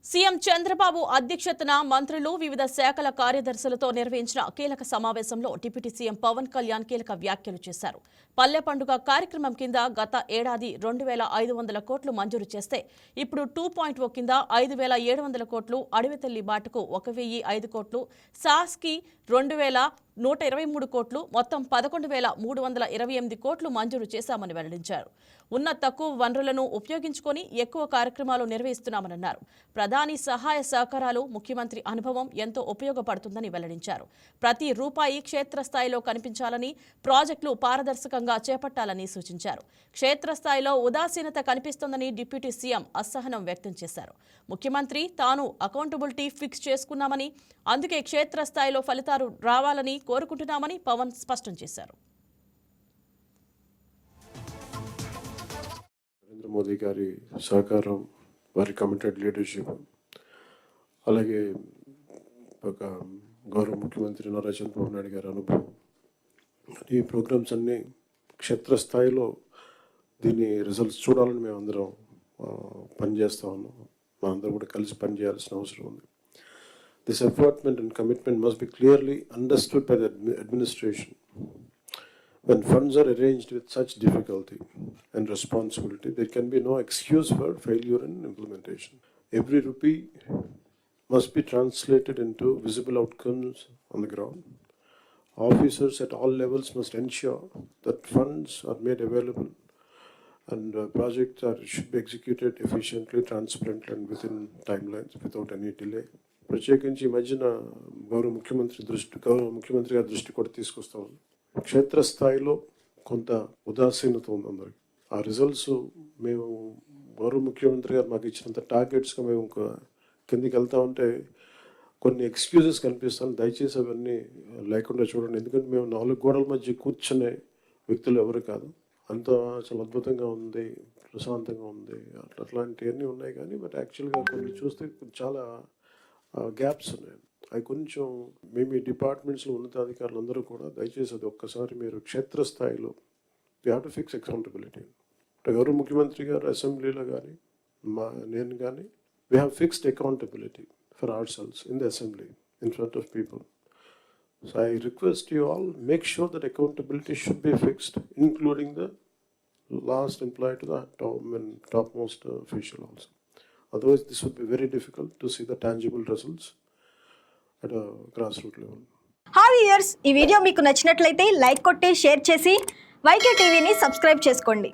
CM Chandrababu అధ్యక్షతన మంత్రులు వివిధ శాఖల కార్యదర్శులతో నిర్వహించిన కీలక సమావేశంలో డిప్యూటీ సీఎం పవన్ కళ్యాణ్ కీలక వ్యాఖ్యలు చేశారు. పల్లె పండుగ కార్యక్రమం కింద గత ఏడాది 2,500 కోట్లు మంజూరు చేస్తే ఇప్పుడు 2.0 కింద 5,700 కోట్లు, అడవితల్లి బాటకు 1,005 కోట్లు, సాస్కి 2,123 కోట్లు, మొత్తం 11,328 కోట్లు మంజూరు చేశామని వెల్లడించారు. ఉన్న తక్కువ వనరులను ఉపయోగించుకొని ఎక్కువ కార్యక్రమాలు నిర్వహిస్తున్నామన్నారు. ప్రధాని సహాయ సహకారాలు, ముఖ్యమంత్రి అనుభవం ఎంతో ఉపయోగపడుతుందని వెల్లడించారు. ప్రతి రూపాయి క్షేత్రస్థాయిలో కనిపించాలని, ప్రాజెక్టులు పారదర్శకంగా చేపట్టాలని సూచించారు. క్షేత్రస్థాయిలో ఉదాసీనత కనిపిస్తోందని డిప్యూటీ సీఎం అసహనం వ్యక్తం చేశారు. ముఖ్యమంత్రి తాను అకౌంటబిలిటీ ఫిక్స్ చేసుకున్నామని, అందుకే క్షేత్రస్థాయిలో ఫలితాలు రావాలని కోరుకుంటున్నామని పవన్ స్పష్టం చేశారు. నరేంద్ర మోదీ గారి సహకారం, వారి కమిటెడ్ లీడర్షిప్, అలాగే ఒక గౌరవ ముఖ్యమంత్రి నారా చంద్రబాబు నాయుడు గారి అనుభవం, ఈ ప్రోగ్రామ్స్ అన్నీ క్షేత్రస్థాయిలో దీని రిజల్ట్స్ చూడాలని మేము అందరం పనిచేస్తూ ఉన్నాం. మా అందరం కూడా కలిసి పనిచేయాల్సిన అవసరం ఉంది. This appointment and commitment must be clearly understood by the administration. When funds are arranged with such difficulty and responsibility, there can be no excuse for failure in implementation. Every rupee must be translated into visible outcomes on the ground. Officers at all levels must ensure that funds are made available and projects should be executed efficiently, transparently and within timelines without any delay. ప్రత్యేకించి ఈ మధ్యన గౌరవ ముఖ్యమంత్రి గారి దృష్టి కూడా తీసుకొస్తాం. క్షేత్రస్థాయిలో కొంత ఉదాసీనత ఉంది అందరికి. ఆ రిజల్ట్స్ మేము గౌరవ ముఖ్యమంత్రి గారు మాకు ఇచ్చినంత టార్గెట్స్గా మేము ఇంకా కిందికి వెళ్తా ఉంటే కొన్ని ఎక్స్క్యూజెస్ కనిపిస్తాను. దయచేసి అవన్నీ లేకుండా చూడండి. ఎందుకంటే మేము 4 గోడల మధ్య కూర్చునే వ్యక్తులు ఎవరు కాదు. అంతా చాలా అద్భుతంగా ఉంది, ప్రశాంతంగా ఉంది, అట్లాంటివన్నీ ఉన్నాయి. కానీ బట్ యాక్చువల్గా కొన్ని చూస్తే చాలా గ్యాప్స్ ఉన్నాయి. అవి కొంచెం మేము ఈ డిపార్ట్మెంట్స్లో ఉన్నతాధికారులు అందరూ కూడా దయచేసి అది ఒక్కసారి మీరు క్షేత్రస్థాయిలో we have to fix accountability. గౌరవ ముఖ్యమంత్రి గారు అసెంబ్లీలో కానీ నేను కానీ we have fixed accountability for hour cells in the assembly in front of people. So I request you all, make sure that accountability should be fixed, including the last employee to the topmost official also. Otherwise, this would be very difficult to see the tangible results at a grassroots level. Hi viewers, ఈ video మీకు నచ్చినట్లయితే like కొట్టి share చేసి YK టీవీని subscribe చేసుకోండి.